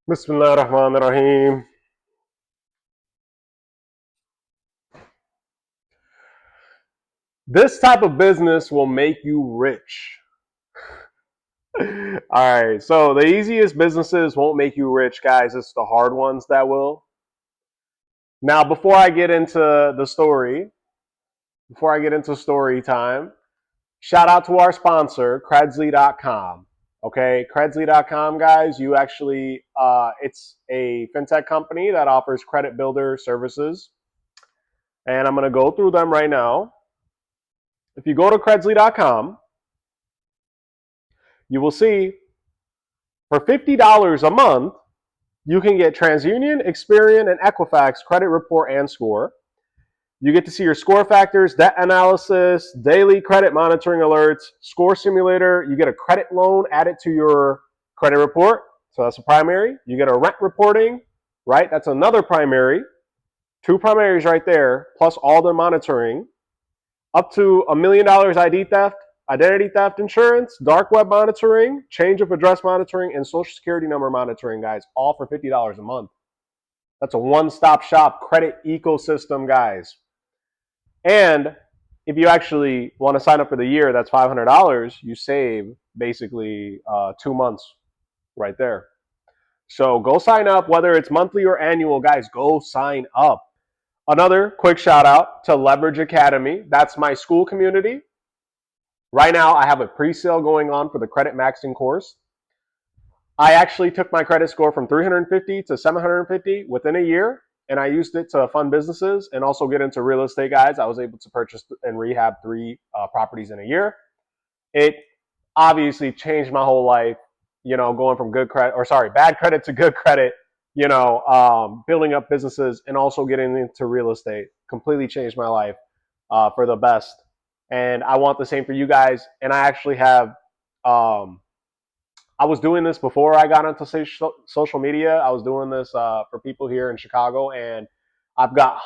Bismillahirrahmanirrahim. This type of business will make you rich. All right, so the easiest businesses won't make you rich, guys. It's the hard ones that will. Now, before I get into story time, shout out to our sponsor, Credzly.com. Okay, Credzly.com, guys. It's a fintech company that offers credit builder services, and I'm going to go through them right now. If you go to Credzly.com, you will see for $50 a month, you can get TransUnion, Experian, and Equifax credit report and score. You get to see your score factors, debt analysis, daily credit monitoring alerts, score simulator. You get a credit loan added to your credit report. So that's a primary. You get a rent reporting, right? That's another primary. Two primaries right there, plus all the monitoring. Up to $1 million identity theft insurance, dark web monitoring, change of address monitoring, and social security number monitoring, guys, all for $50 a month. That's a one-stop shop credit ecosystem, guys. And if you actually want to sign up for the year, that's $500. You save basically 2 months right there. So go sign up, whether it's monthly or annual, guys, go sign up. Another quick shout out to Leverage Academy. That's my school community. Right now, I have a pre-sale going on for the credit maxing course. I actually took my credit score from 350 to 750 within a year, and I used it to fund businesses and also get into real estate, guys. I was able to purchase and rehab three properties in a year. It obviously changed my whole life, going from bad credit to good credit, building up businesses and also getting into real estate. Completely changed my life for the best. And I want the same for you guys. And I actually have, I was doing this before I got into social media. I was doing this for people here in Chicago, and I've got,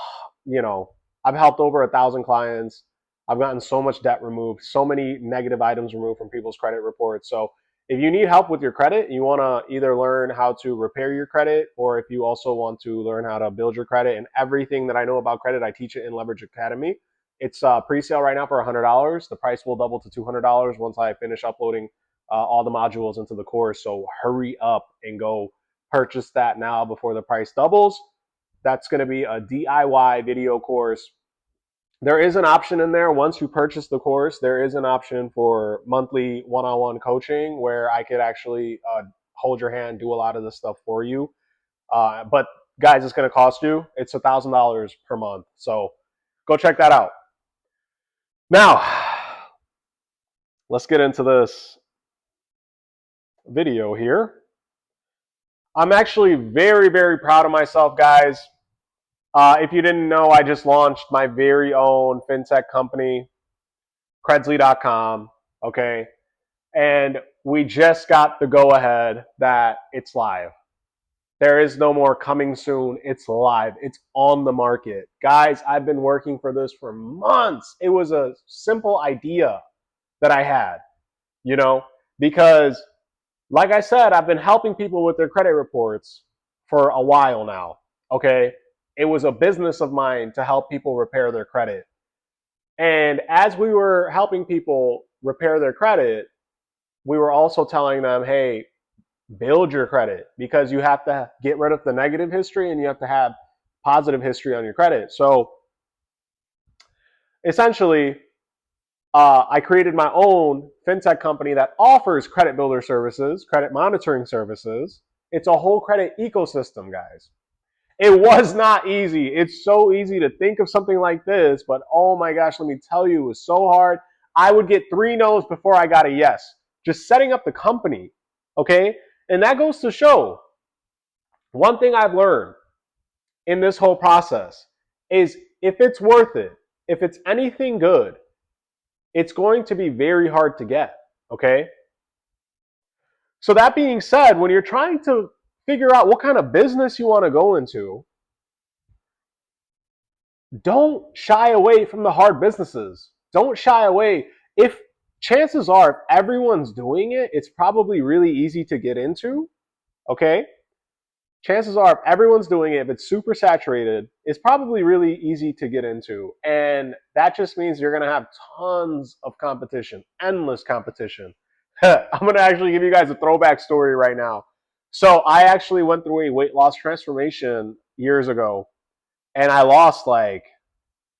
you know, I've helped over 1,000 clients. I've gotten so much debt removed, so many negative items removed from people's credit reports. So if you need help with your credit, you want to either learn how to repair your credit, or if you also want to learn how to build your credit and everything that I know about credit, I teach it in Leverage Academy. It's pre-sale right now for $100. The price will double to $200 once I finish uploading all the modules into the course. So hurry up and go purchase that now before the price doubles. That's going to be a DIY video course. There is an option in there once you purchase the course. There is an option for monthly one-on-one coaching where I could actually hold your hand, do a lot of this stuff for you. But guys, it's going to cost you. It's $1,000 per month. So go check that out. Now, let's get into this video here. I'm actually very, very proud of myself, guys. If you didn't know, I just launched my very own fintech company, Credzly.com. Okay. And we just got the go ahead that it's live. There is no more coming soon. It's live. It's on the market. Guys, I've been working for this for months. It was a simple idea that I had, because like I said, I've been helping people with their credit reports for a while now. Okay. It was a business of mine to help people repair their credit. And as we were helping people repair their credit, we were also telling them, hey, build your credit, because you have to get rid of the negative history and you have to have positive history on your credit. So essentially, I created my own fintech company that offers credit builder services, credit monitoring services. It's a whole credit ecosystem, guys. It was not easy. It's so easy to think of something like this, but oh my gosh, let me tell you, it was so hard. I would get 3 no's before I got a yes. Just setting up the company, okay? And that goes to show one thing I've learned in this whole process is if it's worth it, if it's anything good, it's going to be very hard to get, okay? So that being said, when you're trying to figure out what kind of business you want to go into, don't shy away from the hard businesses. Don't shy away. If chances are, if everyone's doing it, it's probably really easy to get into, okay? chances are, if everyone's doing it, if it's super saturated, it's probably really easy to get into. And that just means you're going to have tons of competition, endless competition. I'm going to actually give you guys a throwback story right now. So I actually went through a weight loss transformation years ago, and I lost like,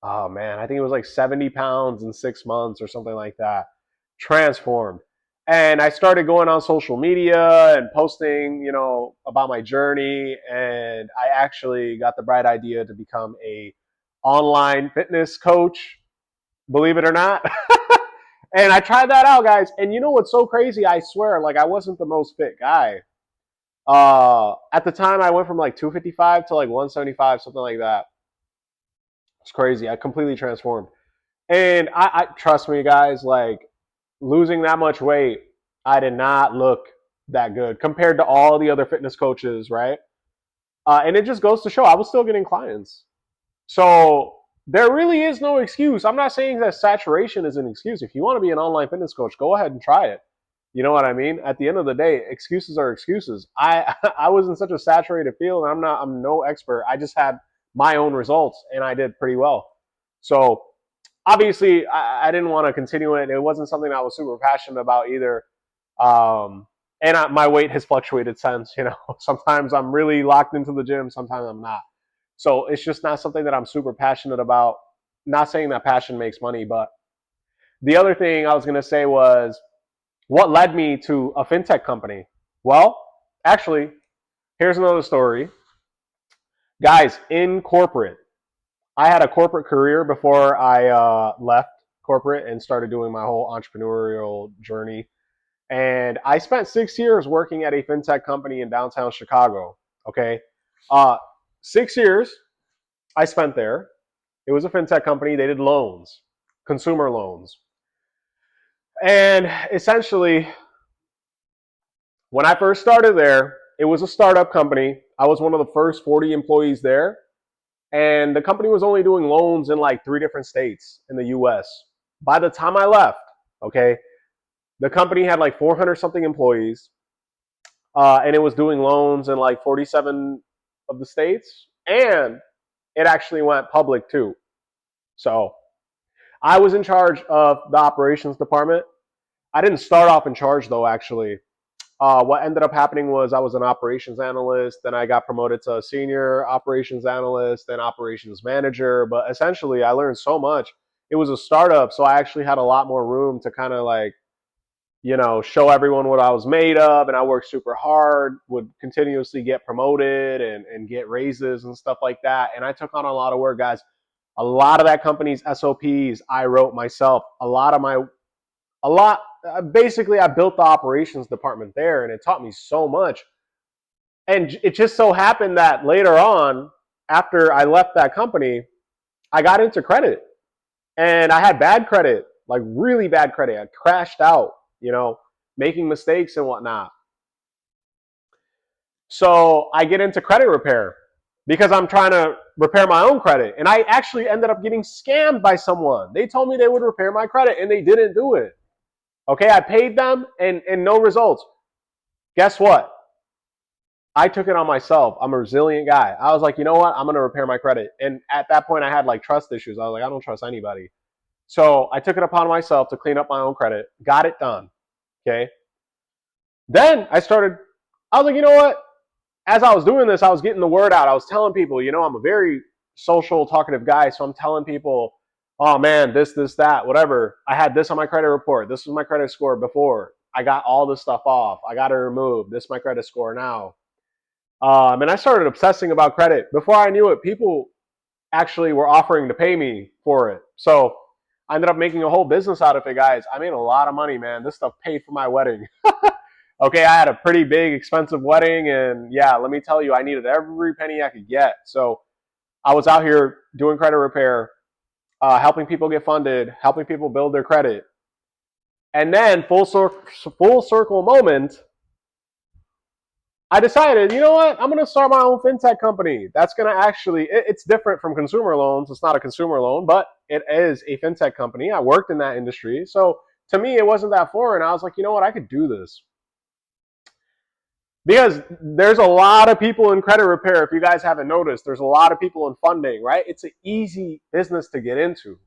oh man, I think it was like 70 pounds in 6 months or something like that. Transformed. And I started going on social media and posting, about my journey. And I actually got the bright idea to become a online fitness coach, believe it or not. And I tried that out, guys. And you know what's so crazy? I swear, like I wasn't the most fit guy. At the time, I went from like 255 to like 175, something like that. It's crazy. I completely transformed. And I trust me, guys, like losing that much weight, I did not look that good compared to all the other fitness coaches, right? And it just goes to show I was still getting clients. So there really is no excuse. I'm not saying that saturation is an excuse. If you want to be an online fitness coach, go ahead and try it. You know what I mean? At the end of the day, excuses are excuses. I was in such a saturated field, and I'm no expert. I just had my own results, and I did pretty well. So obviously, I didn't want to continue it. It wasn't something I was super passionate about either. My weight has fluctuated since. Sometimes I'm really locked into the gym, sometimes I'm not. So it's just not something that I'm super passionate about. Not saying that passion makes money, but the other thing I was going to say was what led me to a fintech company. Well, actually, here's another story. Guys, in corporate, I had a corporate career before I left corporate and started doing my whole entrepreneurial journey. And I spent 6 years working at a fintech company in downtown Chicago. Okay. 6 years I spent there. It was a fintech company. They did loans, consumer loans. And essentially, when I first started there, it was a startup company. I was one of the first 40 employees there. And the company was only doing loans in like 3 different states in the US. By the time I left, okay, the company had like 400 something employees, and it was doing loans in like 47 of the states, and it actually went public too. So I was in charge of the operations department. I didn't start off in charge though, actually. What ended up happening was I was an operations analyst, then I got promoted to a senior operations analyst, then operations manager. But essentially, I learned so much. It was a startup, so I actually had a lot more room to kind of like, show everyone what I was made of. And I worked super hard, would continuously get promoted and get raises and stuff like that. And I took on a lot of work, guys. A lot of that company's SOPs I wrote myself. Basically, I built the operations department there, and it taught me so much. And it just so happened that later on, after I left that company, I got into credit, and I had bad credit, like really bad credit. I crashed out, making mistakes and whatnot. So I get into credit repair because I'm trying to repair my own credit. And I actually ended up getting scammed by someone. They told me they would repair my credit, and they didn't do it. Okay, I paid them and no results. Guess what? I took it on myself. I'm a resilient guy. I was like, you know what? I'm going to repair my credit. And at that point, I had like trust issues. I was like, I don't trust anybody. So I took it upon myself to clean up my own credit. Got it done. Okay. Then I was like, you know what? As I was doing this, I was getting the word out. I was telling people, I'm a very social, talkative guy. So I'm telling people, oh man, this, that, whatever. I had this on my credit report. This was my credit score before. I got all this stuff off. I got it removed. This is my credit score now. And I started obsessing about credit. Before I knew it, people actually were offering to pay me for it. So I ended up making a whole business out of it, guys. I made a lot of money, man. This stuff paid for my wedding. Okay, I had a pretty big, expensive wedding. And yeah, let me tell you, I needed every penny I could get. So I was out here doing credit repair, helping people get funded, helping people build their credit. And then full circle moment, I decided, you know what? I'm going to start my own fintech company. That's going to it's different from consumer loans. It's not a consumer loan, but it is a fintech company. I worked in that industry. So to me, it wasn't that foreign. I was like, you know what? I could do this. Because there's a lot of people in credit repair. If you guys haven't noticed, there's a lot of people in funding, right? It's an easy business to get into.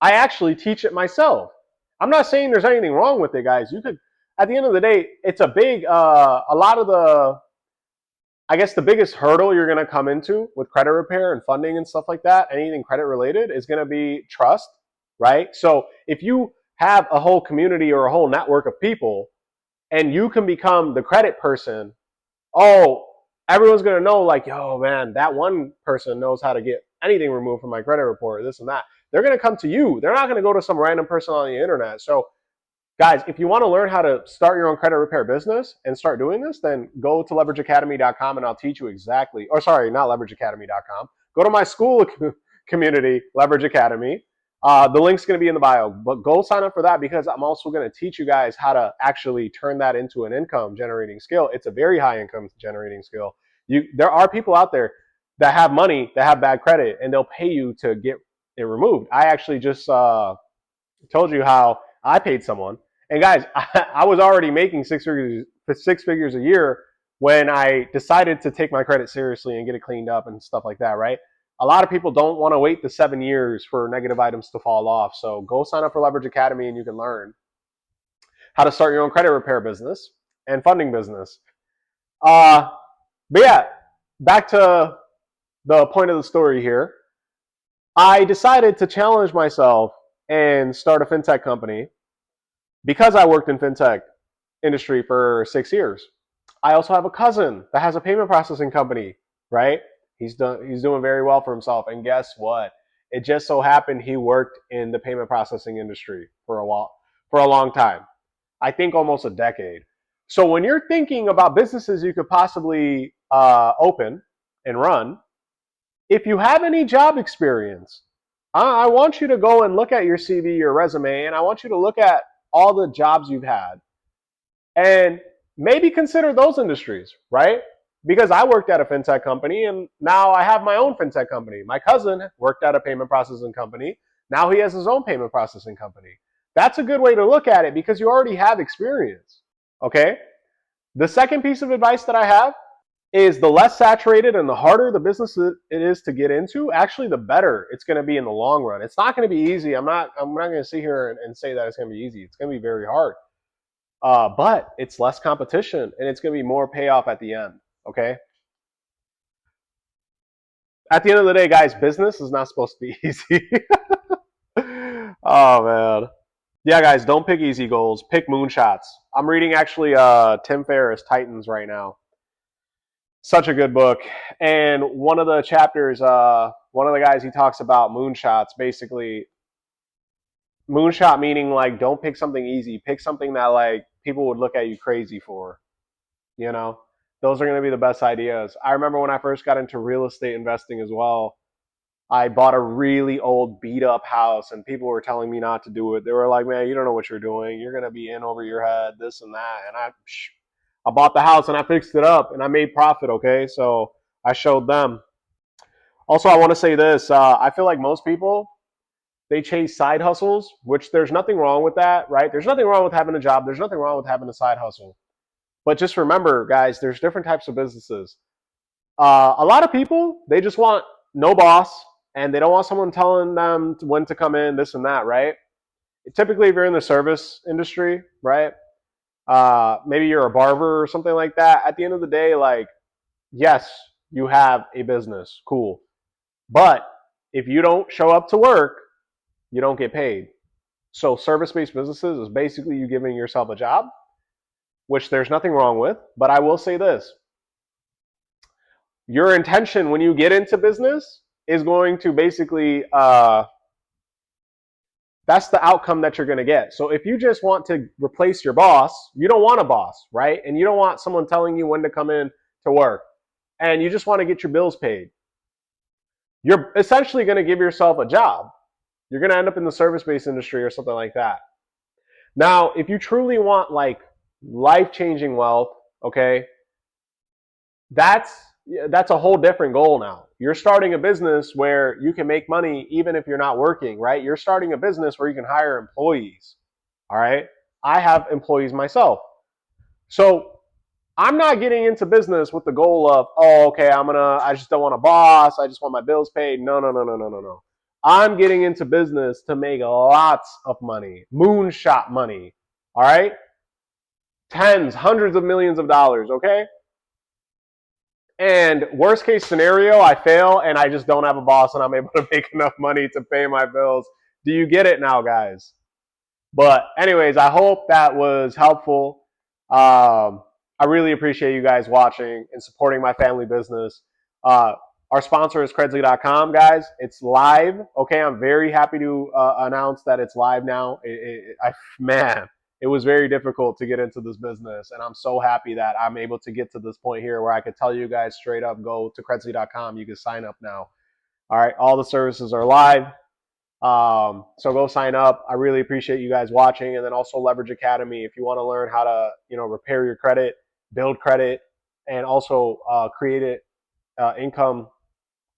I actually teach it myself. I'm not saying there's anything wrong with it, guys. You could, at the end of the day, it's a big, a lot of the, I guess the biggest hurdle you're going to come into with credit repair and funding and stuff like that, anything credit related, is going to be trust, right? So if you have a whole community or a whole network of people and you can become the credit person, oh, everyone's going to know, like, yo, man, that one person knows how to get anything removed from my credit report, this and that. They're going to come to you. They're not going to go to some random person on the internet. So guys, if you want to learn how to start your own credit repair business and start doing this, then go to leverageacademy.com and I'll teach you exactly, or sorry, not leverageacademy.com. Go to my school community, Leverage Academy. The link's going to be in the bio, but go sign up for that because I'm also going to teach you guys how to actually turn that into an income generating skill. It's a very high income generating skill. There are people out there that have money, that have bad credit, and they'll pay you to get it removed. I actually just told you how I paid someone. And guys, I was already making six figures a year when I decided to take my credit seriously and get it cleaned up and stuff like that, right? A lot of people don't want to wait the 7 years for negative items to fall off. So go sign up for Leverage Academy and you can learn how to start your own credit repair business and funding business. But yeah, back to the point of the story here. I decided to challenge myself and start a fintech company because I worked in fintech industry for 6 years. I also have a cousin that has a payment processing company, right? He's doing very well for himself. And guess what? It just so happened he worked in the payment processing industry for a long time. I think almost a decade. So when you're thinking about businesses you could possibly open and run, if you have any job experience, I want you to go and look at your CV, your resume, and I want you to look at all the jobs you've had and maybe consider those industries, right? Because I worked at a fintech company and now I have my own fintech company. My cousin worked at a payment processing company. Now he has his own payment processing company. That's a good way to look at it because you already have experience, okay? The second piece of advice that I have is the less saturated and the harder the business it is to get into, actually the better it's going to be in the long run. It's not going to be easy. I'm not going to sit here and say that it's going to be easy. It's going to be very hard. But it's less competition and it's going to be more payoff at the end. Okay. At the end of the day, guys, business is not supposed to be easy. Oh man. Yeah, guys, don't pick easy goals. Pick moonshots. I'm reading actually Tim Ferriss' Titans right now. Such a good book. And one of the chapters, one of the guys, he talks about moonshots. Basically, moonshot meaning like don't pick something easy. Pick something that like people would look at you crazy for. You know, those are going to be the best ideas. I remember when I first got into real estate investing as well. I bought a really old beat up house and people were telling me not to do it. They were like, man, you don't know what you're doing. You're going to be in over your head, this and that. And I bought the house and I fixed it up and I made profit. Okay. So I showed them. Also, I want to say this. I feel like most people, they chase side hustles, which there's nothing wrong with that, right? There's nothing wrong with having a job. There's nothing wrong with having a side hustle. But just remember, guys, there's different types of businesses. A lot of people, they just want no boss and they don't want someone telling them when to come in, this and that, right? Typically, if you're in the service industry, right? Maybe you're a barber or something like that. At the end of the day, like, yes, you have a business, cool. But if you don't show up to work, you don't get paid. So service-based businesses is basically you giving yourself a job, which there's nothing wrong with. But I will say this. Your intention when you get into business is going to basically, that's the outcome that you're going to get. So if you just want to replace your boss, you don't want a boss, right? And you don't want someone telling you when to come in to work. And you just want to get your bills paid. You're essentially going to give yourself a job. You're going to end up in the service-based industry or something like that. Now, if you truly want like life-changing wealth, okay, that's a whole different goal now. You're starting a business where you can make money even if you're not working, right? You're starting a business where you can hire employees, all right? I have employees myself. So I'm not getting into business with the goal of, oh, okay, I just don't want a boss. I just want my bills paid. No, no, no, no, no, no, no. I'm getting into business to make lots of money, moonshot money. All right? Tens, hundreds of millions of dollars, okay? And worst case scenario, I fail and I just don't have a boss and I'm able to make enough money to pay my bills. Do you get it now, guys? But anyways, I hope that was helpful. I really appreciate you guys watching and supporting my family business. Uh, our sponsor is Credzly.com, guys. It's live. Okay, I'm very happy to announce that it's live now. Man, it was very difficult to get into this business, and I'm so happy that I'm able to get to this point here where I could tell you guys straight up, go to Credzly.com. You can sign up now. All right, all the services are live. So go sign up. I really appreciate you guys watching. And then also Leverage Academy if you want to learn how to, repair your credit, build credit, and also create income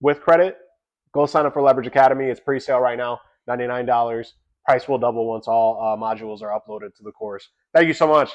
with credit. Go sign up for Leverage Academy. It's pre-sale right now, $99. Price will double once all modules are uploaded to the course. Thank you so much.